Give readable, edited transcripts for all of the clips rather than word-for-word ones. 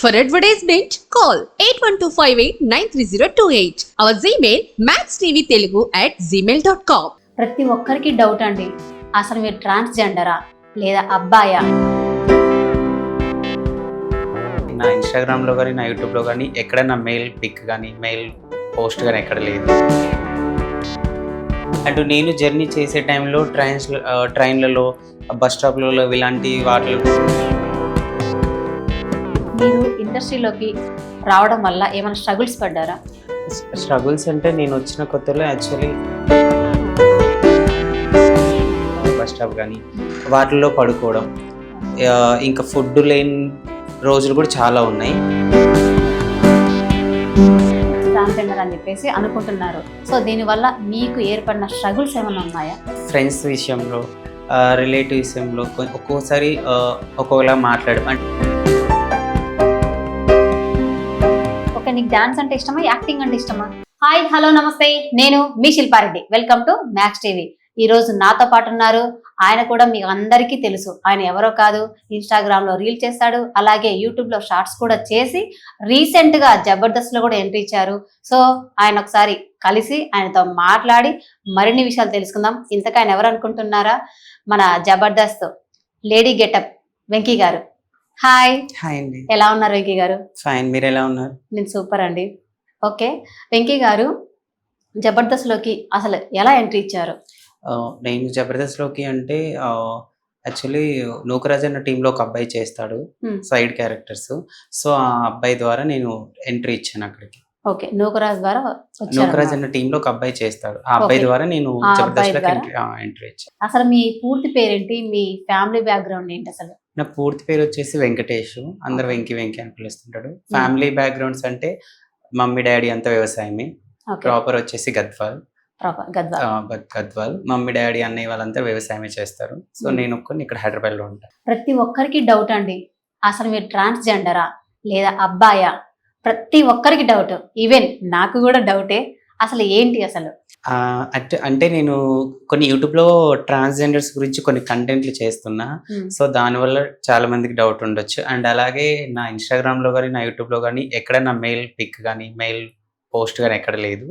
For advertisement, call 8125893028. Our Gmail maxtvtelugu@gmail.com. ప్రతి ఒక్కరికి doubt అండి, అసలు మీరు ట్రాన్స్జెండరా లేదా అబ్బాయా? నా ఇన్స్టాగ్రామ్లో కానీ నా యూట్యూబ్లో కానీ ఎక్కడ నా మెయిల్ పిక్ కానీ మెయిల్ పోస్ట్ కానీ ఎక్కడ లేదు. అండ్ నేను జర్నీ చేసే టైంలో ట్రైన్లలో బస్ స్టాప్లలో ఇలాంటి వాటిలో మీరు ఇండస్ట్రీలోకి రావడం వల్ల ఏమైనా స్ట్రగుల్స్ పడ్డారా? స్ట్రగుల్స్ అంటే నేను వచ్చిన కొత్తలో యాక్చువల్లీ బస్ స్టాప్ కానీ వాటిల్లో పడుకోవడం, ఇంకా ఫుడ్ లేని రోజులు కూడా చాలా ఉన్నాయి. ట్రాన్స్జెండర్ అని చెప్పేసి అనుకుంటున్నారు. సో దీనివల్ల మీకు ఏర్పడిన స్ట్రగుల్స్ ఏమైనా ఉన్నాయా? ఫ్రెండ్స్ విషయంలో, రిలేటివ్ విషయంలో ఒక్కోసారి ఒక్కోలా మాట్లాడడం. ఓకే, నీకు డాన్స్ అంటే ఇష్టమా, యాక్టింగ్ అంటే ఇష్టమా? హాయ్, హలో, నమస్తే, నేను మీ Shilpa Reddy. Welcome to Max TV. ఈ రోజు నాతో పాటు ఉన్నారు. ఆయన కూడా మీకు అందరికీ తెలుసు, ఆయన ఎవరో కాదు, ఇన్స్టాగ్రామ్ లో రీల్ చేస్తాడు, అలాగే యూట్యూబ్ లో షార్ట్స్ కూడా చేసి రీసెంట్ గా జబర్దస్త్ లో కూడా ఎంట్రీ ఇచ్చారు. సో ఆయన ఒకసారి కలిసి ఆయనతో మాట్లాడి మరిన్ని విషయాలు తెలుసుకుందాం. ఇంతకు ఆయన ఎవరు అనుకుంటున్నారా? మన జబర్దస్త్ లేడీ గెటప్ వెంకీ గారు. హాయ్. హాయ్ అండి. ఎలా ఉన్నారు వెంకీ గారు? ఫైన్, మీరు ఎలా ఉన్నారు? నేను సూపర్ అండి. ఓకే, వెంకీ గారు జబర్దస్త్ లోకి అసలు ఎలా ఎంట్రీ ఇచ్చారు? నేను జబర్దస్త్లోకి అంటే యాక్చువల్లీ నూకరాజ్ అన్న టీంలో ఒక అబ్బాయి చేస్తాడు సైడ్ క్యారెక్టర్స్. సో ఆ అబ్బాయి ద్వారా నేను ఎంట్రీ ఇచ్చాను అక్కడికి. ఓకే, నూకరాజ్ ద్వారా నూకరాజ్ అన్న టీంలో ఒక అబ్బాయి చేస్తాడు, ఆ అబ్బాయి ద్వారా నేను జబర్దస్త్లోకి ఎంట్రీ ఇచ్చాను. అసలు మీ పూర్తి పేరేంటి, మీ ఫ్యామిలీ బ్యాక్గ్రౌండ్ ఏంటి అసలు? నా పూర్తి పేరు వచ్చేసి వెంకటేష్, అందరు వెంకి వెంకి అని పిలుస్తుంటాడు. ఫ్యామిలీ బ్యాక్గ్రౌండ్స్ అంటే మమ్మీ డాడీ అంతా వ్యవసాయమే. ప్రాపర్ వచ్చేసి గద్వాల్. మమ్మీ డాడీ అన్నయ్య వాళ్ళంతా వ్యవసాయమే చేస్తారు. సో నేను ఒక్కని ఇక్కడ హైదరాబాద్ లో ఉంటాను. ప్రతి ఒక్కరికి డౌట్ అండి, అసలు మీరు ట్రాన్స్జెండరా లేదా అబ్బాయా? ప్రతి ఒక్కరికి డౌట్, ఈవెన్ నాకు కూడా డౌటే. అసలు ఏంటి అసలు? అంటే నేను కొన్ని యూట్యూబ్ లో ట్రాన్స్జెండర్స్ గురించి కొన్ని కంటెంట్లు చేస్తున్నా. సో దానివల్ల చాలా మందికి డౌట్ ఉండొచ్చు. అండ్ అలాగే నా ఇన్స్టాగ్రామ్ లో కానీ నా యూట్యూబ్ లో కానీ ఎక్కడ నా మెయిల్ పిక్ కానీ మెయిల్ పోస్ట్ కానీ ఎక్కడ లేదు.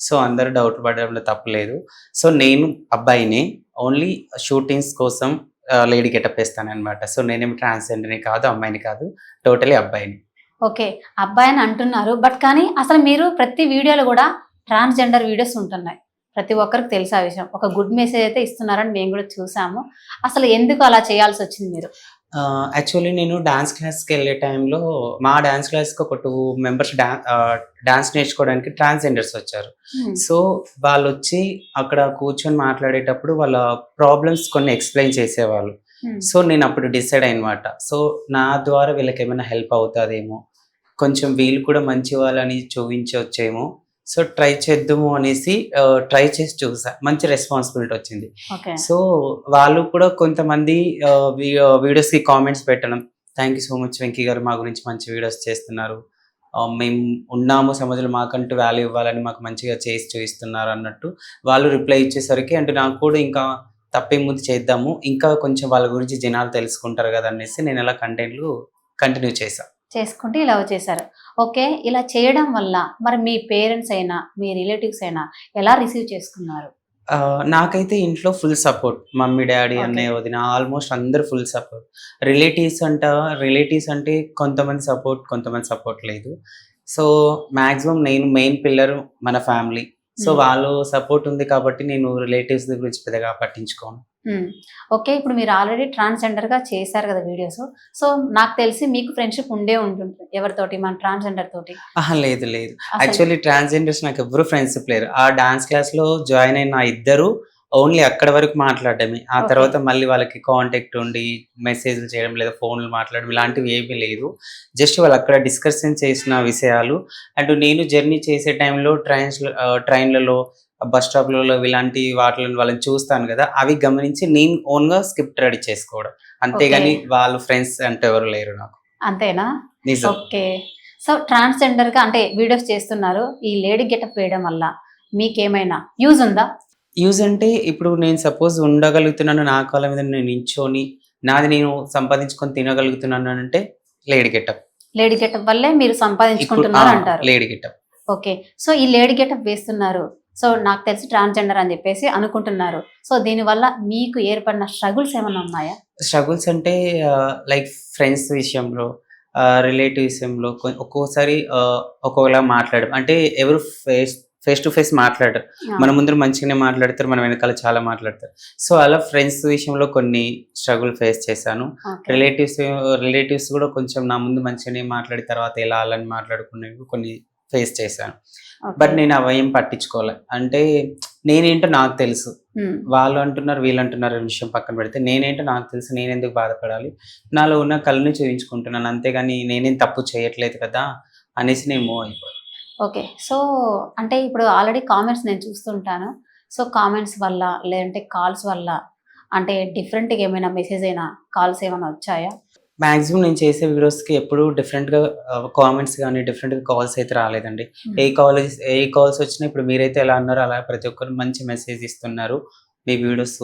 సో అందరూ డౌట్ పడడంలో తప్పలేదు. సో నేను అబ్బాయిని ఓన్లీ షూటింగ్స్ కోసం లేడీ గెటప్ వేస్తాను అనమాట. సో నేనేమి ట్రాన్స్జెండర్ని కాదు, అమ్మాయిని కాదు, టోటలీ అబ్బాయిని. ఓకే, అబ్బాయి అని అంటున్నారు, బట్ కానీ అసలు మీరు ప్రతి వీడియోలో కూడా ట్రాన్స్జెండర్ వీడియోస్ ఉంటున్నాయి. ప్రతి ఒక్కరికి తెలిసే ఆ విషయం. ఒక గుడ్ మెసేజ్ అయితే ఇస్తున్నారని మేము కూడా చూసాము. అసలు ఎందుకు అలా చేయాల్సి వచ్చింది మీరు? యాక్చువల్లీ నేను డాన్స్ క్లాస్కి వెళ్ళే టైంలో మా డాన్స్ క్లాస్కి ఒక 2 మెంబర్స్ డాన్స్ నేర్చుకోవడానికి ట్రాన్స్జెండర్స్ వచ్చారు. సో వాళ్ళు వచ్చి అక్కడ కూర్చొని మాట్లాడేటప్పుడు వాళ్ళ ప్రాబ్లమ్స్ కొన్ని ఎక్స్ప్లెయిన్ చేసేవాళ్ళు. సో నేను అప్పుడు డిసైడ్ అయినమాట, సో నా ద్వారా వీళ్ళకి ఏమైనా హెల్ప్ అవుతుందేమో, కొంచెం వీళ్ళు కూడా మంచి వాళ్ళని చూపించవచ్చేమో, సో ట్రై చేద్దాము అనేసి ట్రై చేసి చూసా. మంచి రెస్పాన్సిబిలిటీ వచ్చింది. సో వాళ్ళు కూడా కొంతమంది వీడియోస్కి కామెంట్స్ పెట్టడం, thank you so much Venky గారు, మా గురించి మంచి వీడియోస్ చేస్తున్నారు, మేము ఉన్నాము సమాజంలో, మాకంటూ వాల్యూ ఇవ్వాలని మాకు మంచిగా చేసి చూపిస్తున్నారు అన్నట్టు వాళ్ళు రిప్లై ఇచ్చేసరికి, అంటే నాకు కూడా ఇంకా తప్పే ముందు చేద్దాము, ఇంకా కొంచెం వాళ్ళ గురించి జనాలు తెలుసుకుంటారు కదా అనేసి నేను ఇలా కంటెంట్లు కంటిన్యూ చేసుకుంటే ఇలా వచ్చేసారు. ఓకే, ఇలా చేయడం వల్ల మరి మీ పేరెంట్స్ అయినా మీ రిలేటివ్స్ అయినా ఎలా రిసీవ్ చేసుకున్నారు? నాకైతే ఇంట్లో ఫుల్ సపోర్ట్, మమ్మీ డాడీ అన్నయ్య వదిన ఆల్మోస్ట్ అందరు ఫుల్ సపోర్ట్. రిలేటివ్స్ అంటే కొంతమంది సపోర్ట్ లేదు. సో మ్యాక్సిమం నేను మెయిన్ పిల్లర్ మన ఫ్యామిలీ. సో వాళ్ళు సపోర్ట్ ఉంది కాబట్టి నేను రిలేటివ్స్ గురించి పెద్దగా పట్టించుకోను. ఓకే, ఇప్పుడు మీరు ఆల్రెడీ ట్రాన్స్జెండర్ గా చేశారు కదా వీడియోస్. సో నాకు తెలిసి మీకు ఫ్రెండ్షిప్ ఉంటుంది ఎవరితోటి, మన ట్రాన్స్జెండర్ తోటి? లేదు. యాక్చువల్లీ ట్రాన్స్జెండర్స్ నాకు ఎవరు ఫ్రెండ్షిప్ లేరు. ఆ డాన్స్ క్లాస్ లో జాయిన్ అయిన ఇద్దరు ఓన్లీ అక్కడ వరకు మాట్లాడటమే. ఆ తర్వాత మళ్ళీ వాళ్ళకి కాంటాక్ట్ ఉండి మెసేజ్లు చేయడం లేదా ఫోన్లు మాట్లాడడం ఇలాంటివి ఏమీ లేదు. జస్ట్ వాళ్ళు అక్కడ డిస్కషన్ చేసిన విషయాలు. అండ్ నేను జర్నీ చేసే టైంలో ట్రైన్లలో బస్ స్టాప్లలో ఇలాంటి వాటిని వాళ్ళని చూస్తాను కదా, అవి గమనించి నేను ఓన్గా స్క్రిప్ట్ రెడీ చేసుకోవడం, అంతేగాని వాళ్ళు ఫ్రెండ్స్ అంటే ఎవరు లేరు నాకు. అంతేనా? ఓకే, సో ట్రాన్స్జెండర్ గా అంటే వీడియోస్ చేస్తున్నారు, ఈ లేడీ గెటప్ వేయడం వల్ల మీకేమైనా యూజ్ ఉందా? యూజ్ అంటే ఇప్పుడు నేను సపోజ్ ఉండగలుగుతున్నాను, నా కాళ్ళ మీద నేను నించొని నాది నేను సంపాదించుకొని తినగలుగుతున్నాను అంటే లేడీ గెటప్. లేడీ గెటప్ వల్లే మీరు సంపాదించుకుంటున్నారు అంటారు. Lady getup. ఓకే. సో ఈ లేడీ గెటప్ వేస్తున్నారు. సో నాకు తెలిసి ట్రాన్స్జెండర్ అని చెప్పేసి అనుకుంటున్నారు. సో దీనివల్ల మీకు ఏర్పడిన స్ట్రగుల్స్ ఏమైనా ఉన్నాయా? స్ట్రగుల్స్ అంటే లైక్ ఫ్రెండ్స్ విషయంలో, రిలేటివ్ విషయంలో ఒక్కోసారి ఒక్కోలా మాట్లాడడం అంటే ఎవరు ఫేస్ టు ఫేస్ మాట్లాడరు. మన ముందర మంచిగానే మాట్లాడతారు, మన వెనకాల చాలా మాట్లాడతారు. సో అలా ఫ్రెండ్స్ విషయంలో కొన్ని స్ట్రగుల్ ఫేస్ చేశాను. రిలేటివ్స్ కూడా కొంచెం నా ముందు మంచిగానే మాట్లాడి తర్వాత ఎలా అని మాట్లాడుకునేవి కొన్ని ఫేస్ చేశాను. బట్ నేను అవేం పట్టించుకోలే. అంటే నేనేంటో నాకు తెలుసు, వాళ్ళు అంటున్నారు వీళ్ళు అంటున్నారు అనే విషయం పక్కన పెడితే నేనేంటో నాకు తెలుసు, నేను ఎందుకు బాధపడాలి, నాలో ఉన్న కళని చూపించుకుంటున్నాను, అంతేగాని నేనేం తప్పు చేయట్లేదు కదా అనేసి నేను మూవ్ అయిపోయాను. ఓకే. సో అంటే ఇప్పుడు ఆల్రెడీ కామెంట్స్ నేను చూస్తుంటాను. సో కామెంట్స్ వల్ల లేదంటే కాల్స్ వల్ల అంటే డిఫరెంట్గా ఏమైనా మెసేజ్ అయినా కాల్స్ ఏమైనా వచ్చాయా? మాక్సిమం నేను చేసే వీడియోస్కి ఎప్పుడు డిఫరెంట్గా కామెంట్స్ కానీ డిఫరెంట్గా కాల్స్ అయితే రాలేదండి. ఏ కాల్స్ వచ్చినా ఇప్పుడు మీరైతే ఎలా అన్నారో అలా ప్రతి ఒక్కరు మంచి మెసేజ్ ఇస్తున్నారు. మీ వీడియోస్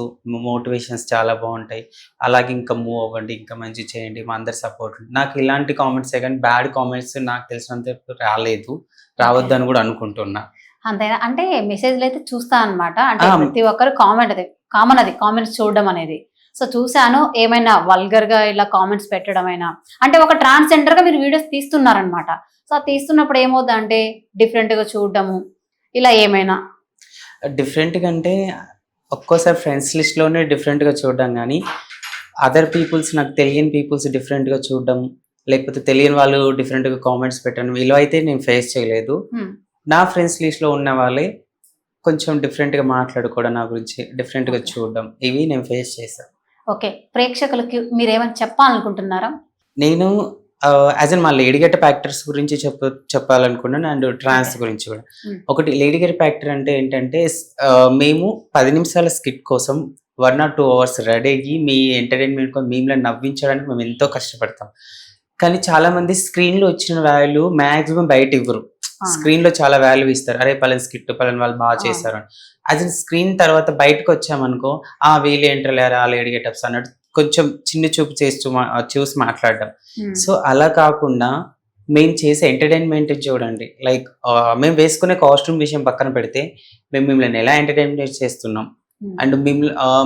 మోటివేషన్స్ చాలా బాగుంటాయి, అలాగే ఇంకా మూవ్ అవ్వండి, ఇంకా మంచి చేయండి, మా అందరి సపోర్ట్. నాకు ఇలాంటి కామెంట్సే కానీ బ్యాడ్ కామెంట్స్ నాకు తెలిసినంత రాలేదు, రావద్దు అని కూడా అనుకుంటున్నా. అంతేనా? అంటే మెసేజ్లు అయితే చూస్తా అనమాట. అంటే ప్రతి ఒక్కరు కామెంట్ అది కామన్, అది కామెంట్స్ చూడడం అనేది. సో చూసాను, ఏమైనా వల్గర్ గా ఇలా కామెంట్స్ పెట్టడం అయినా అంటే ఒక ట్రాన్స్జెండర్ గా మీరు వీడియోస్ తీస్తున్నారనమాట. సో తీస్తున్నప్పుడు ఏమవుతుంది అంటే డిఫరెంట్ గా చూడడము ఇలా ఏమైనా డిఫరెంట్గా అంటే ఒక్కోసారి ఫ్రెండ్స్ లిస్ట్లోనే డిఫరెంట్గా చూడడం, కానీ అదర్ పీపుల్స్ నాకు తెలియని పీపుల్స్ డిఫరెంట్గా చూడడం, లేకపోతే తెలియని వాళ్ళు డిఫరెంట్గా కామెంట్స్ పెట్టడం ఇలా అయితే నేను ఫేస్ చేయలేదు. నా ఫ్రెండ్స్ లిస్ట్లో ఉన్న వాళ్ళే కొంచెం డిఫరెంట్గా మాట్లాడుకోవడం, నా గురించి డిఫరెంట్గా చూడడం, ఇవి నేను ఫేస్ చేశాను. ఓకే. ప్రేక్షకులకి మీరు ఏమైనా చెప్పాలనుకుంటున్నారా? నేను యాజ్ అన్ మా లేడీ గెటప్ యాక్టర్స్ గురించి చెప్పాలనుకున్నాను, అండ్ ట్రాన్స్ గురించి కూడా. ఒకటి లేడీ గెటప్ యాక్టర్ అంటే ఏంటంటే మేము 10 నిమిషాల స్కిట్ కోసం 1 or 2 hours రెడీ అయ్యి మీ ఎంటర్టైన్మెంట్ కోసం మిమ్మల్ని నవ్వించడానికి మేము ఎంతో కష్టపడతాం. కానీ చాలా మంది స్క్రీన్లో వచ్చిన వాల్యూ మ్యాక్సిమం బయట ఇవ్వరు. స్క్రీన్ లో చాలా వాల్యూ ఇస్తారు, అరే పలానా స్కిట్ పలానా వాళ్ళు బాగా చేశారు అని. అది స్క్రీన్ తర్వాత బయటకు వచ్చామనుకో వీళ్ళు ఏంటలేరా ఆ లేడీ గెటప్స్ అన్నట్టు కొంచెం చిన్న చూపు చూసి మాట్లాడడం. సో అలా కాకుండా మేము చేసే ఎంటర్టైన్మెంట్ చూడండి, లైక్ మేము వేసుకునే కాస్ట్యూమ్ విషయం పక్కన పెడితే మేము మిమ్మల్ని ఎలా ఎంటర్టైన్మెంట్ చేస్తున్నాం, అండ్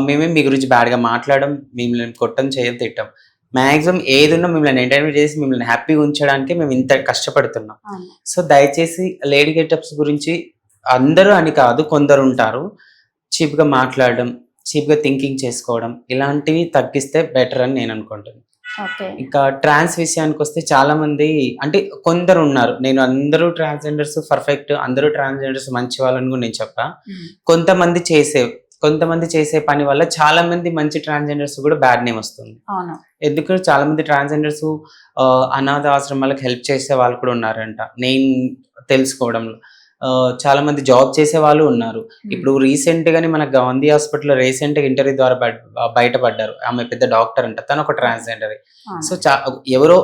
మేమే మీ గురించి బ్యాడ్గా మాట్లాడడం, మిమ్మల్ని కొట్టం చేయడం, తిట్టం, మ్యాక్సిమం ఏదున్నా మిమ్మల్ని ఎంటర్టైన్మెంట్ చేసి మిమ్మల్ని హ్యాపీగా ఉంచడానికి మేము ఇంత కష్టపడుతున్నాం. సో దయచేసి లేడీ గెటప్స్ గురించి అందరూ అని కాదు, కొందరు ఉంటారు చీప్గా మాట్లాడడం, చీప్గా థింకింగ్ చేసుకోవడం, ఇలాంటివి తగ్గిస్తే బెటర్ అని నేను అనుకుంటున్నాను. ఇంకా ట్రాన్స్ విషయానికి వస్తే చాలా మంది అంటే కొందరు ఉన్నారు, నేను అందరూ ట్రాన్స్జెండర్స్ పర్ఫెక్ట్, అందరూ ట్రాన్స్జెండర్స్ మంచి వాళ్ళని కూడా నేను చెప్పా. కొంతమంది చేసే పని వల్ల చాలా మంది మంచి ట్రాన్స్జెండర్స్ కూడా బ్యాడ్ నేమ్ వస్తుంది. ఎందుకంటే చాలా మంది ట్రాన్స్జెండర్స్ అనాథ ఆశ్రమాలకు హెల్ప్ చేసే వాళ్ళు కూడా ఉన్నారంట నేను తెలుసుకోవడంలో. చాలా మంది జాబ్ చేసే వాళ్ళు ఉన్నారు. ఇప్పుడు రీసెంట్ గానే మన గాంధీ హాస్పిటల్ రీసెంట్ గా ఇంటర్వ్యూ ద్వారా బయటపడ్డారు, ఆమె పెద్ద డాక్టర్ అంట, తను ఒక ట్రాన్స్జెండర్. సో ఎవరో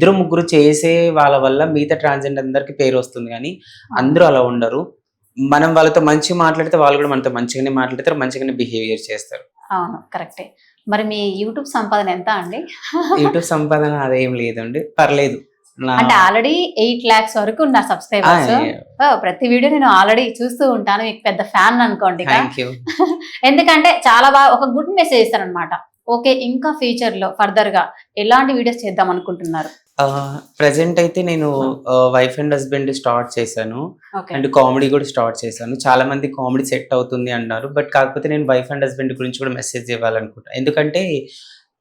2-3 చేసే వాళ్ళ వల్ల మిగతా ట్రాన్స్జెండర్ అందరికి పేరు వస్తుంది, కానీ అందరూ అలా ఉండరు. మనం వాళ్ళతో మంచిగా మాట్లాడితే వాళ్ళు కూడా మనతో మంచిగానే మాట్లాడతారు, మంచిగానే బిహేవియర్ చేస్తారు. అవును, కరెక్టే. మరి మీ యూట్యూబ్ సంపాదన ఎంత అండి? యూట్యూబ్ సంపాదన అదేం లేదండి, పర్లేదు. అంటే ఆల్రెడీ 8 lakhs వరకు ఉన్న సబ్స్క్రైబర్స్. ప్రతి వీడియో నేను ఆల్రెడీ చూస్తూ ఉంటాను, మీకు పెద్ద ఫ్యాన్ అనుకోండి. ఎందుకంటే చాలా బాగా ఒక గుడ్ మెసేజ్ ఇస్తారనమాట. ఓకే, ఇంకా ఫ్యూచర్ లో ఫర్దర్ గా ఎలాంటి వీడియోస్ చేద్దాం అనుకుంటున్నారు? ప్రెసెంట్ అయితే నేను వైఫ్ అండ్ హస్బెండ్ స్టార్ట్ చేశాను, అండ్ కామెడీ కూడా స్టార్ట్ చేశాను. చాలా మంది కామెడీ సెట్ అవుతుంది అన్నారు, బట్ కాకపోతే నేను వైఫ్ అండ్ హస్బెండ్ గురించి కూడా మెసేజ్ ఇవ్వాలనుకుంటాను. ఎందుకంటే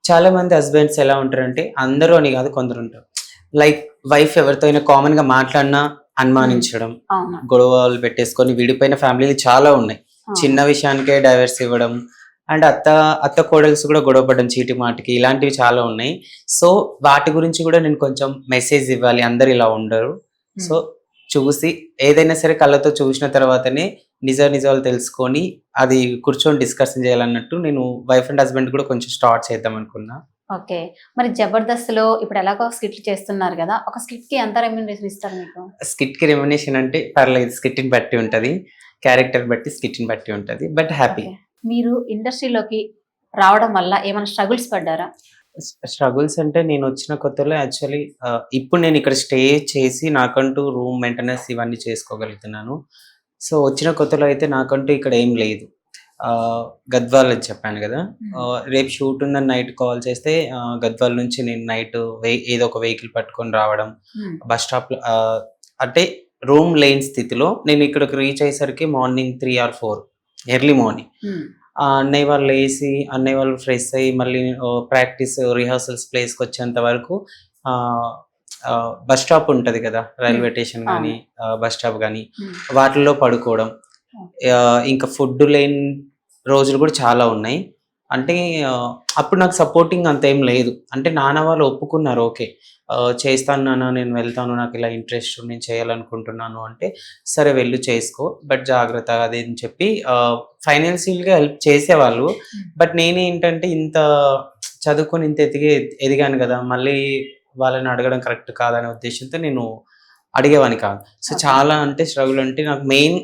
చాలా మంది హస్బెండ్స్ ఎలా ఉంటారంటే, అందరూ అని కాదు కొందరు ఉంటారు, లైక్ వైఫ్ ఎవరితో అయినా కామన్ గా మాట్లాడినా అనుమానించడం, గొడవలు పెట్టేసుకొని విడిపోయిన ఫ్యామిలీలు చాలా ఉన్నాయి. చిన్న విషయానికే డైవర్స్ ఇవ్వడం, అండ్ అత్త కోడల్స్ కూడా గొడవపడడం చీటి మాటికి, ఇలాంటివి చాలా ఉన్నాయి. సో వాటి గురించి కూడా నేను కొంచెం మెసేజ్ ఇవ్వాలి, అందరు ఇలా ఉండరు. సో చూసి ఏదైనా సరే కళ్ళతో చూసిన తర్వాతనే నిజాలు తెలుసుకొని అది కూర్చొని డిస్కషన్ చేయాలన్నట్టు నేను వైఫ్ అండ్ హస్బెండ్ కూడా కొంచెం స్టార్ట్ చేద్దాం అనుకున్నా. ఓకే. మరి జబర్దస్త్ లో ఇప్పుడు ఎలాగో స్కిట్లు చేస్తున్నారు కదా, ఒక స్కిట్ కి ఎంత రెమ్యునరేషన్ ఇస్తారు మీకు? స్కిట్ కి రెమ్యునరేషన్ అంటే పర్లేదు, స్కిట్ ని బట్టి ఉంటది, క్యారెక్టర్ బట్టి స్కిట్ ని బట్టి ఉంటది, బట్ హ్యాపీ. మీరు ఇండస్ట్రీలోకి రావడం వల్ల ఏమైనా స్ట్రగుల్స్ పడ్డారా? స్ట్రగుల్స్ అంటే నేను వచ్చిన కొత్తలో యాక్చువల్లీ ఇప్పుడు నేను ఇక్కడ స్టే చేసి నాకంటూ రూమ్ మెయింటెనెన్స్ ఇవన్నీ చేసుకోగలుగుతున్నాను. సో వచ్చిన కొత్తలో అయితే నాకంటూ ఇక్కడ ఏం లేదు. గద్వాల్ అని చెప్పాను కదా, రేపు షూట్ ఉందని నైట్ కాల్ చేస్తే గద్వాల్ నుంచి నేను నైట్ ఏదో ఒక వెహికల్ పట్టుకొని రావడం, బస్ స్టాప్ అంటే రూమ్ లేని స్థితిలో నేను ఇక్కడికి రీచ్ అయ్యేసరికి మార్నింగ్ 3 or 4 ఎర్లీ మార్నింగ్. అన్నయ్య వాళ్ళు వేసి అన్నయ్య వాళ్ళు ఫ్రెష్ అయ్యి మళ్ళీ ప్రాక్టీస్ రిహార్సల్స్ ప్లేస్కి వచ్చేంత వరకు బస్ స్టాప్ ఉంటుంది కదా, రైల్వే స్టేషన్ కానీ బస్ స్టాప్ కానీ వాటిల్లో పడుకోవడం. ఇంకా ఫుడ్ లేని రోజులు కూడా చాలా ఉన్నాయి. అంటే అప్పుడు నాకు సపోర్టింగ్ అంత ఏం లేదు. అంటే నాన్న వాళ్ళు ఒప్పుకున్నారు, ఓకే చేస్తాను నాన్న, నేను వెళ్తాను, నాకు ఇలా ఇంట్రెస్ట్, నేను చేయాలనుకుంటున్నాను అంటే సరే వెళ్ళు చేసుకో, బట్ జాగ్రత్త అది అని చెప్పి ఫైనాన్షియల్గా హెల్ప్ చేసేవాళ్ళు. బట్ నేనేంటంటే ఇంత చదువుకొని ఇంత ఎదిగాను కదా, మళ్ళీ వాళ్ళని అడగడం కరెక్ట్ కాదనే ఉద్దేశంతో నేను అడిగేవాని కాదు. సో చాలా అంటే స్ట్రగుల్ అంటే నాకు మెయిన్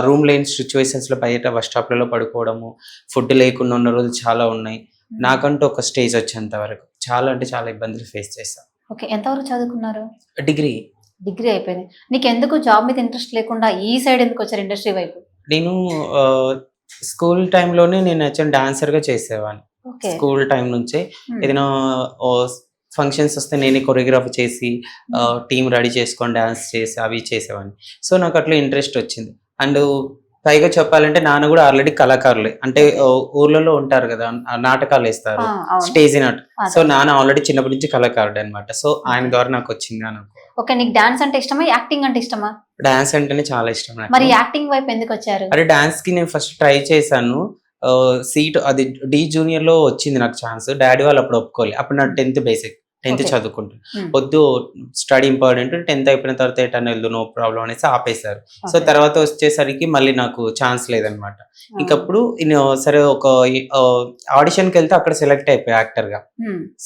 రూమ్ లేని సిచ్యువేషన్స్లో బయట బస్ స్టాప్లలో పడుకోవడము, ఫుడ్ లేకుండా ఉన్న రోజులు చాలా ఉన్నాయి. నాకంటూ ఒక స్టేజ్ వచ్చేంత వరకు చాలా అంటే చాలా ఇబ్బందులు ఫేస్ చేశాను. ఓకే, ఎంతవరకు చదువుకున్నారు? డిగ్రీ అయిపోయింది. నీకు ఎందుకు జాబ్ మీద ఇంట్రెస్ట్ లేకుండా ఈ సైడ్ ఎందుకు వచ్చారు, ఇండస్ట్రీ వైపు? నేను స్కూల్ టైంలోనే నేను యాక్చువల్ డాన్సర్గా చేసేవాడిని. స్కూల్ టైం నుంచే ఏదైనా ఫంక్షన్స్ వస్తే నేనే కొరియోగ్రఫీ చేసి టీం రెడీ చేసుకొని డాన్స్ చేసి అవి చేసేవాడిని. సో నాకు అట్లా ఇంట్రెస్ట్ వచ్చింది. అండ్ పైగా చెప్పాలంటే నాన్న కూడా ఆల్రెడీ కళాకారులే, అంటే ఊర్లలో ఉంటారు కదా నాటకాలు వేస్తారు, స్టేజ్ నాటకం. సో నాన్న ఆల్రెడీ చిన్నప్పటి నుంచి కళాకారుడు అనమాట. సో ఆయన ద్వారా నాకు వచ్చింది అని అనుకో. ఓకే, నీకు డాన్స్ అంటే ఇష్టమా, యాక్టింగ్ అంటే ఇష్టమా? డాన్స్ అంటేనే చాలా ఇష్టం నాకు. మరి యాక్టింగ్ వైపు ఎందుకు వచ్చారు? అరే డాన్స్ కి నేను ఫస్ట్ ట్రై చేశాను. సీట్ అది డి జూనియర్ లో వచ్చింది నాకు ఛాన్స్. డాడీ వాళ్ళు అప్పుడు ఒప్పుకోవాలి. అప్పుడు నాకు 10th బేసిక్, 10th చదువుకుంటాను. వద్దు స్టడీ ఇంపార్టెంట్, 10th అయిపోయిన తర్వాత ఎటన్నా వెళ్దు నో ప్రాబ్లం అనేసి ఆపేశారు. సో తర్వాత వచ్చేసరికి మళ్ళీ నాకు ఛాన్స్ లేదనమాట. ఇంకప్పుడు సరే ఒక ఆడిషన్కి వెళ్తే అక్కడ సెలెక్ట్ అయిపోయా యాక్టర్గా.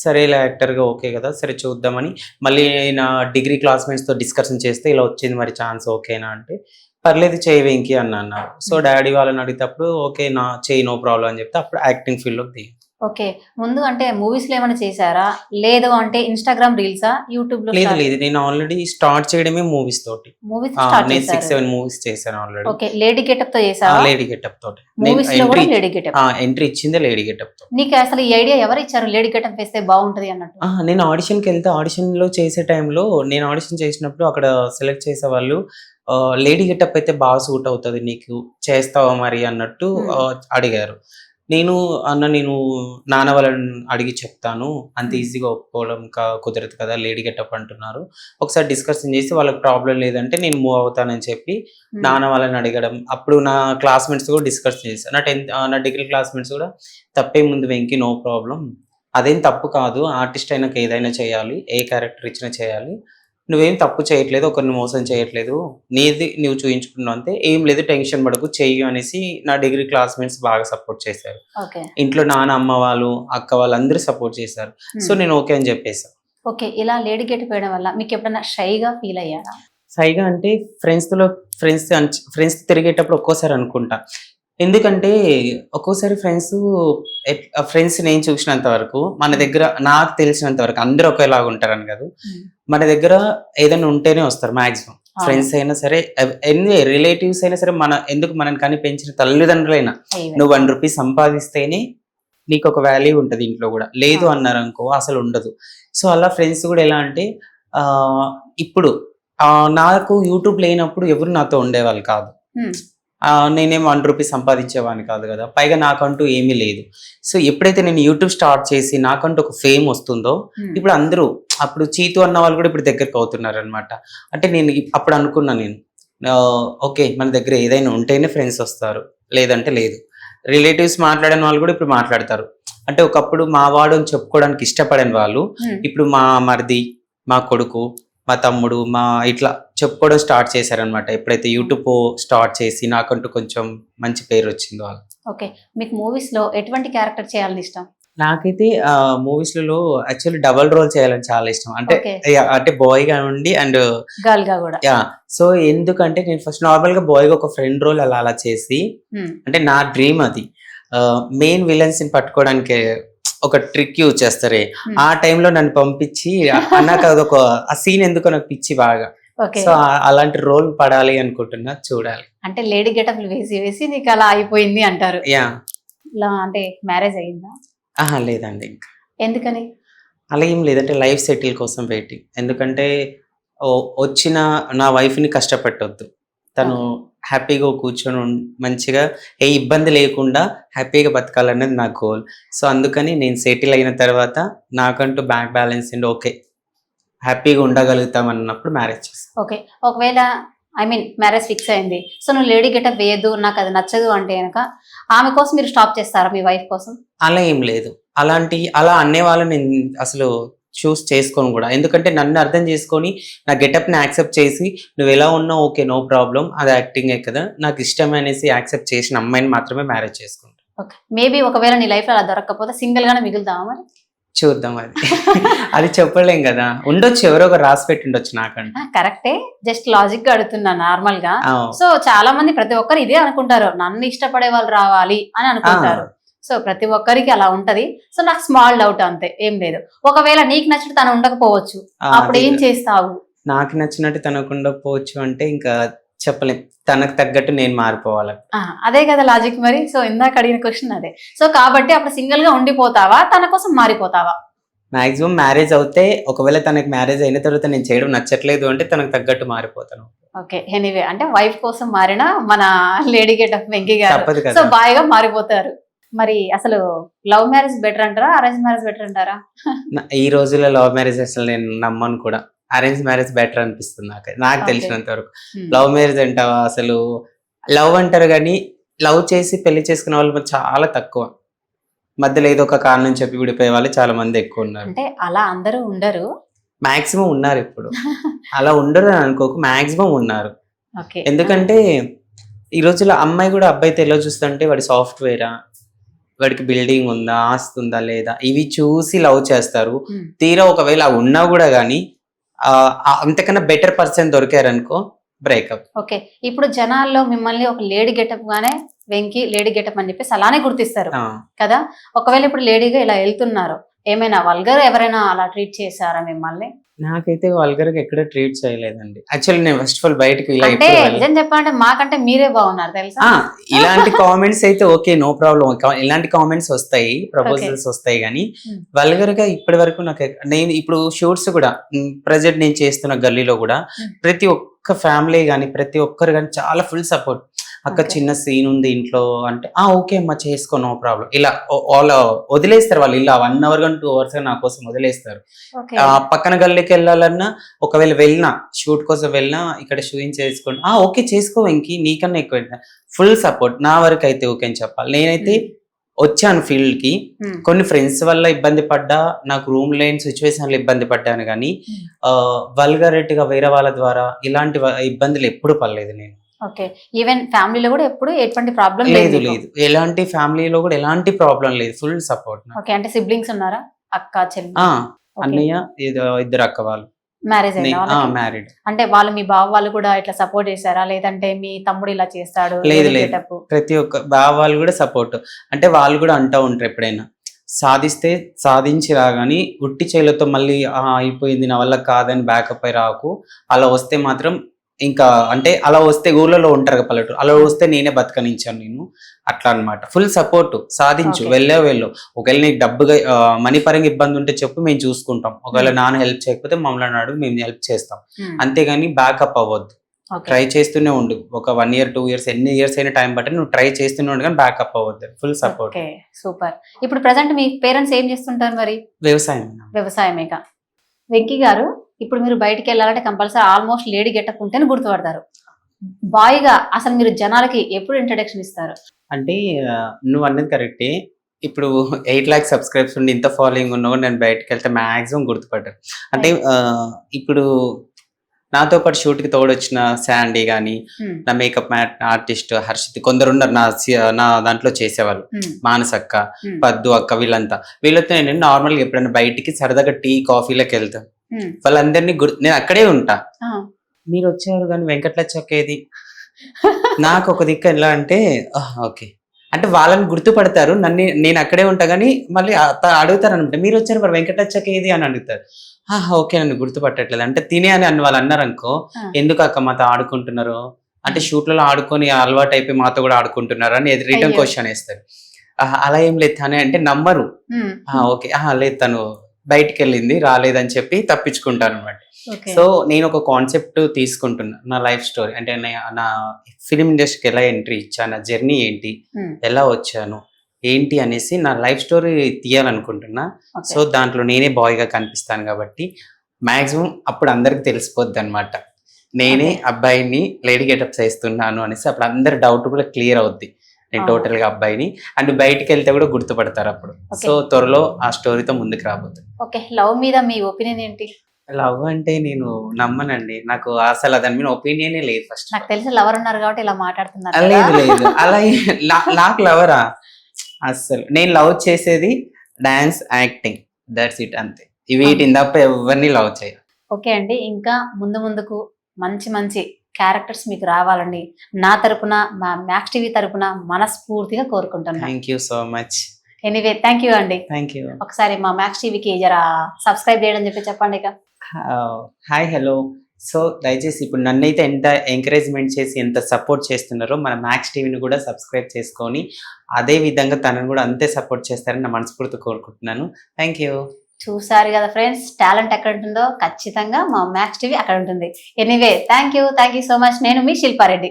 సరే ఇలా యాక్టర్గా ఓకే కదా, సరే చూద్దామని మళ్ళీ నా డిగ్రీ క్లాస్మేట్స్తో డిస్కషన్ చేస్తే ఇలా వచ్చింది మరి ఛాన్స్ ఓకేనా అంటే పర్లేదు చేయి వెంకి అని అన్నారు. సో డాడీ వాళ్ళని అడిగేటప్పుడు ఓకే నా చేయి నో ప్రాబ్లం అని చెప్తే అప్పుడు యాక్టింగ్ ఫీల్డ్లోకి దిగి. ఓకే, ముందు అంటే మూవీస్ లో ఏమైనా చేశారా, లేదు అంటే ఇన్స్టాగ్రామ్ రీల్సా, యూట్యూబ్ లో? లేదు నేను ఆల్రెడీ స్టార్ట్ చేయడమే మూవీస్ తోటి. నేను 6-7 మూవీస్ చేశాను ఆల్రెడీ. ఓకే, లేడీ గెటప్ తో చేశారా? లేడీ గెటప్ తోటి మూవీస్ లో కూడా లేడీ గెటప్. ఎంట్రీ ఇచ్చిందే లేడీ గెటప్ తో. నీకు అసలు ఈ ఐడియా ఎవరు ఇచ్చారు, లేడీ గెటప్ వేస్తే బాగుంటది అన్నట్టు? నేను ఆడిషన్కి వెళ్తే ఆడిషన్ లో చేసే టైంలో నేను ఆడిషన్ చేసినప్పుడు అక్కడ సెలెక్ట్ చేసే వాళ్ళు లేడీ గెటప్ అయితే బాగా సూట్ అవుతుంది నీకు, చేస్తావా మరి అన్నట్టు అడిగారు. నేను నాన్న వాళ్ళని అడిగి చెప్తాను, అంత ఈజీగా ఒప్పుకోవడం కుదరదు కదా, లేడీ గెటప్ అంటున్నారు, ఒకసారి డిస్కషన్ చేసి వాళ్ళకి ప్రాబ్లం లేదంటే నేను మూవ్ అవుతానని చెప్పి నాన్న వాళ్ళని అడగడం. అప్పుడు నా క్లాస్మేట్స్ కూడా డిస్కస్ చేశాను, నా డిగ్రీ క్లాస్మేట్స్ కూడా తప్పే ముందు వెంకి నో ప్రాబ్లం, అదేం తప్పు కాదు, ఆర్టిస్ట్ అయినాక ఏదైనా చేయాలి, ఏ క్యారెక్టర్ ఇచ్చినా చేయాలి, నువ్వేం తప్పు చేయట్లేదు, ఒకరిని మోసం చేయట్లేదు, నీది నువ్వు చూయించుకున్నావు అంతే, ఏం లేదు టెన్షన్ పడకు చెయ్యి అనేసి నా డిగ్రీ క్లాస్మేట్స్ బాగా సపోర్ట్ చేశారు. ఇంట్లో నాన్న అమ్మ వాళ్ళు అక్క వాళ్ళు అందరూ సపోర్ట్ చేశారు. సో నేను ఓకే అని చెప్పేసాను. ఓకే, ఇలా లేడీ గెటప్ వేయడం వల్ల మీకు ఎప్పుడైనా షైగా ఫీల్ అయ్యారా? షైగా అంటే ఫ్రెండ్స్ తిరిగేటప్పుడు ఒక్కోసారి అనుకుంటా, ఎందుకంటే ఒక్కోసారి ఫ్రెండ్స్ నేను చూసినంత వరకు మన దగ్గర నాకు తెలిసినంత వరకు అందరూ ఒకేలాగా ఉంటారని కాదు, మన దగ్గర ఏదైనా ఉంటేనే వస్తారు మాక్సిమం. ఫ్రెండ్స్ అయినా సరే, ఎన్ని రిలేటివ్స్ అయినా సరే, ఎందుకు మనని కానీ పెంచిన తల్లిదండ్రులైనా నువ్వు 1 రూపీ సంపాదిస్తేనే నీకు ఒక వాల్యూ ఉంటుంది ఇంట్లో కూడా, లేదు అన్నారు అనుకో అసలు ఉండదు. సో అలా ఫ్రెండ్స్ కూడా ఎలా అంటే ఇప్పుడు నాకు యూట్యూబ్ లేనప్పుడు ఎవరు నాతో ఉండేవాళ్ళు కాదు, నేనేం 1 రూపీ సంపాదించేవాడిని కాదు కదా, పైగా నాకంటూ ఏమీ లేదు. సో ఎప్పుడైతే నేను యూట్యూబ్ స్టార్ట్ చేసి నాకంటూ ఒక ఫేమ్ వస్తుందో ఇప్పుడు అందరూ, అప్పుడు చీతు అన్న వాళ్ళు కూడా ఇప్పుడు దగ్గరకు అవుతున్నారు అనమాట. అంటే నేను అప్పుడు అనుకున్నా, నేను ఓకే మన దగ్గర ఏదైనా ఉంటేనే ఫ్రెండ్స్ వస్తారు, లేదంటే లేదు. రిలేటివ్స్ మాట్లాడని వాళ్ళు కూడా ఇప్పుడు మాట్లాడతారు. అంటే ఒకప్పుడు మా వాడు అని చెప్పుకోవడానికి ఇష్టపడని వాళ్ళు ఇప్పుడు మా మరిది, మా కొడుకు, మా తమ్ముడు, ఇట్లా చెప్పుకోవడం స్టార్ట్ చేశారనమాట. ఎప్పుడైతే యూట్యూబ్ స్టార్ట్ చేసి నాకంటూ కొంచెం మంచి పేరు వచ్చిందో వాళ్ళు. ఓకే, మీకు మూవీస్ లో ఎటువంటి క్యారెక్టర్ చేయాలని ఇష్టం? నాకైతే మూవీస్ లలో యాక్చువల్లీ డబల్ రోల్ చేయాలని చాలా ఇష్టం. అంటే బాయ్ గా ఉండి అండ్ గర్ల్ గా కూడా. సో ఎందుకంటే నేను ఫస్ట్ నార్మల్ గా బాయ్ గా ఒక ఫ్రెండ్ రోల్ అలా చేసి, అంటే నా డ్రీమ్ అది మెయిన్ విలన్స్ ని పట్టుకోవడానికి ఒక ట్రిక్ యూజ్ చేస్తారే, ఆ టైంలో నన్ను పంపించి నాకు అదొక ఆ సీన్ ఎందుకో నాకు పిచ్చి బాగా. ఓకే. సో అలాంటి రోల్ పడాలి అనుకుంటున్నా, చూడాలి. అంటే లేడీ గెటప్లు వేసి వేసి నీకు అలా అయిపోయింది అంటారు. యా. అంటే మ్యారేజ్ అయ్యిందా? ఆహా లేదండి, ఇంకా ఎందుకని? అలా ఏం లేదంటే లైఫ్ సెటిల్ కోసం వెయిటింగ్. ఎందుకంటే వచ్చిన నా వైఫ్ని కష్టపెట్టొద్దు, తను హ్యాపీగా కూర్చొని మంచిగా ఏ ఇబ్బంది లేకుండా హ్యాపీగా బతకాలనేది నా గోల్. సో అందుకని నేను సెటిల్ అయిన తర్వాత నాకంటూ బ్యాంక్ బ్యాలెన్స్ అండి, ఓకే హ్యాపీగా ఉండగలుగుతాం అన్నప్పుడు మ్యారేజ్ చేస్తాను. ఓకే. ఒకవేళ మ్యారేజ్ ఫిక్స్ అయింది, సో నువ్వు లేడీ గెటప్ వేయద్దు, నాకు అది నచ్చదు అంటే కనుక ఆమె కోసం మీరు స్టాప్ చేస్తారా మీ వైఫ్ కోసం? అలా ఏం లేదు, అలా అనేవాళ్ళు నేను అసలు చూస్ చేసుకోను కూడా. ఎందుకంటే నన్ను అర్థం చేసుకొని నా గెటప్ని యాక్సెప్ట్ చేసి నువ్వు ఎలా ఉన్నావు ఓకే నో ప్రాబ్లం, అది యాక్టింగే కదా, నాకు ఇష్టం అనేసి యాక్సెప్ట్ చేసిన అమ్మాయిని మాత్రమే మ్యారేజ్ చేసుకుంటాను. ఓకే. మేబీ ఒకవేళ నీ లైఫ్లో అలా దొరకకపోతే సింగిల్ గానే మిగులుతావా మరి? చూద్దాం, అది చెప్పలేం కదా, ఉండొచ్చు ఎవరో ఒకరు రాసి పెట్టి ఉండొచ్చు నాకంటే. కరెక్టే, జస్ట్ లాజిక్ గా అడుగుతున్నా నార్మల్ గా. సో చాలా మంది ప్రతి ఒక్కరు ఇదే అనుకుంటారు, నన్ను ఇష్టపడే వాళ్ళు రావాలి అని అనుకుంటారు. సో ప్రతి ఒక్కరికి అలా ఉంటది. సో నాకు స్మాల్ డౌట్ అంతే, ఏం లేదు. ఒకవేళ నీకు నచ్చినట్టు తను ఉండకపోవచ్చు, అప్పుడు ఏం చేస్తావు? నాకు నచ్చినట్టు తనకు ఉండకపోవచ్చు అంటే ఇంకా చెప్పలేం, తనకు తగ్గట్టు నేను మారిపోవాలి. అదే కదా లాజిక్ మరి. సో ఇందాక అడిగిన క్వశ్చన్ అదే. సో కాబట్టి అప్పుడు సింగిల్ గా ఉండిపోతావా, తన కోసం మారిపోతావా? మాక్సిమం మ్యారేజ్ అవుతే, ఒకవేళ తనకి మ్యారేజ్ అయిన తర్వాత నేను చేయడం నచ్చట్లేదు అంటే తనకు తగ్గట్టు మారిపోతాను. ఓకే. ఎనీవే, అంటే వైఫ్ కోసం మారిన మన లేడీ గెటప్ వెంకీ గారు తప్పదు కదా. సో బాగా మారిపోతారు. మరి అసలు లవ్ మ్యారేజ్ బెటర్ అంటారా, అరేంజ్ మ్యారేజ్ బెటర్ అంటారా? ఈ రోజుల్లో లవ్ మ్యారేజ్ అసలు నేను నమ్మను కూడా, అరేంజ్ మ్యారేజ్ బెటర్ అనిపిస్తుంది నాకు తెలిసినంత వరకు. లవ్ మ్యారేజ్ అంటావా, అసలు లవ్ అంటారు కానీ లవ్ చేసి పెళ్లి చేసుకునే వాళ్ళు చాలా తక్కువ, మధ్యలో ఏదో ఒక కారణం చెప్పి విడిపోయే వాళ్ళు చాలా మంది ఎక్కువ ఉన్నారు. అంటే అలా అందరూ ఉండరు, మాక్సిమం ఉన్నారు ఇప్పుడు. అలా ఉండరు అని అనుకోకు, మాక్సిమం ఉన్నారు. ఎందుకంటే ఈ రోజుల్లో అమ్మాయి కూడా అబ్బాయితో ఎలా చూస్తుంటే వాడి సాఫ్ట్వేరా, వాడికి బిల్డింగ్ ఉందా, ఆస్తి ఉందా లేదా, ఇవి చూసి లవ్ చేస్తారు. తీరా ఒకవేళ ఉన్నా కూడా కానీ అంతకన్నా బెటర్ పర్సన్ దొరికారనుకో బ్రేకప్. ఓకే. ఇప్పుడు జనాల్లో మిమ్మల్ని ఒక లేడీ గెటప్ గానే వెంకీ లేడీ గెటప్ అని చెప్పేసి అలానే గుర్తిస్తారు కదా. ఒకవేళ ఇప్పుడు లేడీగా ఇలా వెళ్తున్నారు, ఏమైనా వల్గర్ ఎవరైనా అలా ట్రీట్ చేశారా మిమ్మల్ని? నాకైతే వల్గర్ గా ఎక్కడ ట్రీట్ చేయలేదండి. యాక్చువల్లీ నేను ఫస్ట్ ఆఫ్ ఆల్ బయటకి అంటే నిజం చెప్పాలంటే మాకంటే మీరే బాగున్నారు తెలుసా. ఇలాంటి కామెంట్స్ అయితే ఓకే నో ప్రాబ్లం, ఇలాంటి కామెంట్స్ వస్తాయి, ప్రపోజల్స్ వస్తాయి, కానీ వల్గర్ గా ఇప్పటి వరకు నేను ఇప్పుడు షూట్స్ కూడా ప్రెజెంట్ నేను చేస్తున్న గల్లీలో కూడా ప్రతి ఒక్క ఫ్యామిలీ కానీ ప్రతి ఒక్కరు కానీ చాలా ఫుల్ సపోర్ట్. అక్క చిన్న సీన్ ఉంది ఇంట్లో అంటే ఓకే అమ్మా చేసుకో నో ప్రాబ్లం, ఇలా వాళ్ళు వదిలేస్తారు. వాళ్ళు ఇలా 1 hour కానీ 2 hours నా కోసం వదిలేస్తారు. పక్కన గల్లీకి వెళ్ళాలన్నా, ఒకవేళ వెళ్ళినా షూట్ కోసం వెళ్ళినా, ఇక్కడ షూయింగ్ చేసుకోండి ఓకే చేసుకో ఇంకి, నీకన్నా ఎక్కువ ఫుల్ సపోర్ట్. నా వరకు అయితే ఓకే అని చెప్పాలి. నేనైతే వచ్చాను ఫీల్డ్ కి, కొన్ని ఫ్రెండ్స్ వల్ల ఇబ్బంది పడ్డా, నాకు రూమ్ లేని సిచ్యువేషన్ లో ఇబ్బంది పడ్డాను, కానీ వల్గరిటీగా వేరే వాళ్ళ ద్వారా ఇలాంటి ఇబ్బందులు ఎప్పుడు పడలేదు నేను. ఓకే. ఈవెన్ ఫ్యామిలీలో కూడా ఎప్పుడు ఎటువంటి ప్రాబ్లం లేదు, ఎలాంటి ఫ్యామిలీలో కూడా ఎలాంటి ప్రాబ్లం లేదు, ఫుల్ సపోర్ట్. ఓకే. అంటే సిబ్లింగ్స్ ఉన్నారా, అక్క చెల్లి? అన్నయ్య, ఇద్దరు అక్క వాళ్ళు మ్యారేజ్ మ్యారీడ్. అంటే వాళ్ళు మీ బావ వాళ్ళు కూడా ఇట్లా సపోర్ట్ చేశారా, లేదంటే మీ తమ్ముడు ఇలా చేస్తాడు? లేదు, ప్రతి ఒక్క బావ వాళ్ళు కూడా సపోర్ట్. అంటే వాళ్ళు కూడా అంటూ ఉంటారు ఎప్పుడైనా సాధిస్తే సాధించి రాగాని ఉట్టి చేలతో మళ్ళీ అయిపోయింది నా వల్ల కాదని బ్యాకప్ అయి రాకు, అలా వస్తే మాత్రం ఇంకా అంటే అలా వస్తే ఊళ్ళలో ఉంటారు కదా పల్లెటూరు, అలా వస్తే నేనే బతకనించాను నేను, అట్లా అనమాట. ఫుల్ సపోర్ట్, సాధించు, వెళ్ళు. ఒకవేళ నీకు డబ్బుగా మనీ పరంగా ఇబ్బంది ఉంటే చెప్పు, మేము చూసుకుంటాం. ఒకవేళ నాన్న హెల్ప్ చేయకపోతే మమ్మల్ని అడుగు, మేము హెల్ప్ చేస్తాం. అంతేగాని బ్యాకప్ అవ్వద్దు, ట్రై చేస్తూనే ఉండు. ఒక 1 year 2 years ఎన్ని ఇయర్స్ అయినా టైం బట్టి నువ్వు ట్రై చేస్తూనే ఉండు, కానీ బ్యాకప్ అవ్వద్దు. Full support. సూపర్. ఇప్పుడు ప్రెసెంట్ మీ పేరెంట్స్ ఏం చేస్తుంటారు మరి? వ్యవసాయమేగా. వెంకీ గారు, ఇప్పుడు మీరు బయటికి వెళ్ళాలంటే కంపల్సరీ ఆల్మోస్ట్ లేడీ గెటప్ ఉంటేనే గుర్తుపడతారు. బాయ్ గా అసలు మీరు జనాలకి ఎప్పుడు ఇంట్రడక్షన్ ఇస్తారు? అంటే నువ్వు అన్నది కరెక్టే. ఇప్పుడు 8 lakhs సబ్స్క్రైబ్స్ ఉండి ఇంత ఫాలోయింగ్ ఉన్నా కూడా నేను బయటకు వెళ్తే మాక్సిమం గుర్తుపడ్డాను. అంటే ఇప్పుడు నాతో పాటు షూట్కి తోడొచ్చిన శాండీ కానీ, నా మేకప్ ఆర్టిస్ట్ హర్షిత్, కొందరు ఉన్నారు నా దాంట్లో చేసేవాళ్ళు, మానసక్క, పద్దు అక్క, వీళ్ళతో నేను నార్మల్గా ఎప్పుడైనా బయటికి సరదాగా టీ కాఫీలకు వెళ్తాను. వాళ్ళందరినీ నేను అక్కడే ఉంటా. మీరు వచ్చారు కానీ వెంకట్లచ్చక్క ఏది, నాకు ఒక దిక్కు ఎలా అంటే ఓకే అంటే వాళ్ళని గుర్తుపడతారు, నేను అక్కడే ఉంటా కానీ మళ్ళీ అడుగుతారు అనమాట, మీరు వచ్చారు మరి వెంకటచ్చకి ఏది అని అడుగుతారు. ఓకే, నన్ను గుర్తుపట్టట్లేదు అంటే తినే అని వాళ్ళు అన్నారు అనుకో, ఎందుకు అక్క మాతో ఆడుకుంటున్నారు అంటే షూట్లలో ఆడుకొని అలవాటు అయిపోయి మాతో కూడా ఆడుకుంటున్నారు అని రిటర్న్ అయ్యో. క్వశ్చన్ వేస్తారు. అలా ఏం లేదు తనే అంటే నమ్మరు. ఉమ్, ఓకే, లేదు తను బయటికి వెళ్ళింది రాలేదని చెప్పి తప్పించుకుంటాను అనమాట. ఓకే. సో నేను ఒక కాన్సెప్ట్ తీసుకుంటున్నా, నా లైఫ్ స్టోరీ అంటే నా ఫిలిం ఇండస్ట్రీకి ఎలా ఎంట్రీ ఇచ్చా, నా జర్నీ ఏంటి, ఉమ్, ఎలా వచ్చాను ఏంటి అనేసి నా లైఫ్ స్టోరీ తీయాలనుకుంటున్నా. ఓకే. సో దాంట్లో నేనే బాయ్గా కనిపిస్తాను కాబట్టి మాక్సిమం అప్పుడు అందరికి తెలిసిపోద్ది అనమాట, నేనే Okay. అబ్బాయిని లేడీ గెటప్స్ వేస్తున్నాను అనేసి. అప్పుడు అందరి డౌట్ కూడా క్లియర్ అవుద్ది, నేను అవును. టోటల్ గా అబ్బాయిని. అండ్ బయటికి వెళ్తే కూడా గుర్తుపడతారు అప్పుడు. Okay. సో త్వరలో ఆ స్టోరీతో ముందుకు రాబోతుంది. ఓకే, లవ్ మీద మీ ఒపీనియన్ ఏంటి? లవ్ అంటే నేను నమ్మనండి, నాకు అసలు దాని మీద ఒపీనియనే లేదు ఫస్ట్. నాకు తెలిసి లవర్ ఉన్నారు కాబట్టి ఇలా మాట్లాడుతున్నారు లేదు కదా. లేదు అలా నాకు లవరా అస్సలు. నేను లవ్ చేసేది డాన్స్, యాక్టింగ్, దట్స్ ఇట్, అంతే. వీటిని తప్ప ఎవరిని లవ్ చేయ. ఓకే అండి, ఇంకా ముందు ముందుకు మంచి మంచి క్యారెక్టర్స్ మీకు రావాలండి నా తరపున, మా మ్యాక్స్ టీవీ తరపున మనస్ఫూర్తిగా కోరుకుంటున్నాను. Thank you so much. Anyway, thank you అండి. Thank you. ఒకసారి మా మ్యాక్స్ టీవీకి జరా సబ్స్క్రైబ్ చేయడం చెప్పి చెప్పండి ఇక. Hi, hello. సో దయచేసి ఇప్పుడు నన్నైతే ఎంత ఎంకరేజ్మెంట్ చేసి ఎంత సపోర్ట్ చేస్తున్నారో మన మ్యాక్స్ టీవీని కూడా సబ్స్క్రైబ్ చేసుకొని అదే విధంగా తనను కూడా అంతే సపోర్ట్ చేస్తారని నా మనస్ఫూర్తి కోరుకుంటున్నాను. Thank you. చూసారు కదా ఫ్రెండ్స్, టాలెంట్ ఎక్కడ ఉంటుందో ఖచ్చితంగా మా మ్యాక్స్ టీవీ అక్కడ ఉంటుంది. Anyway, thank you so much. నేను మీ శిల్పారెడ్డి.